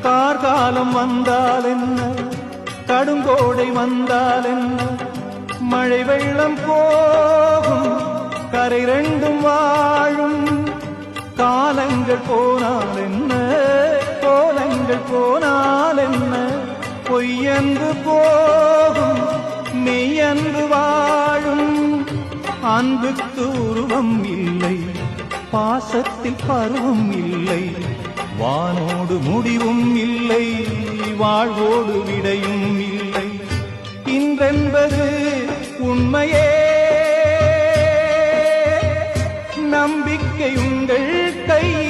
கார்காலம் வந்தால் என்ன, கடுங்கோடை வந்தால் என்ன, மழை வெள்ளம் போகும், கரை ரெண்டும் வாழும். காலங்கள் போனால் என்ன, கோலங்கள் போனால் என்ன, பொய்யன்று போகும், மெய்யன்று வாழும். அன்புக்கு உருவம் இல்லை, பாசத்தில் பருவம் இல்லை, வானோடு முடிவும் இல்லை, வாழ்வோடு விடையும் இல்லை. இன்றென்பது உண்மையே, நம்பிக்கை உங்கள் கையில்.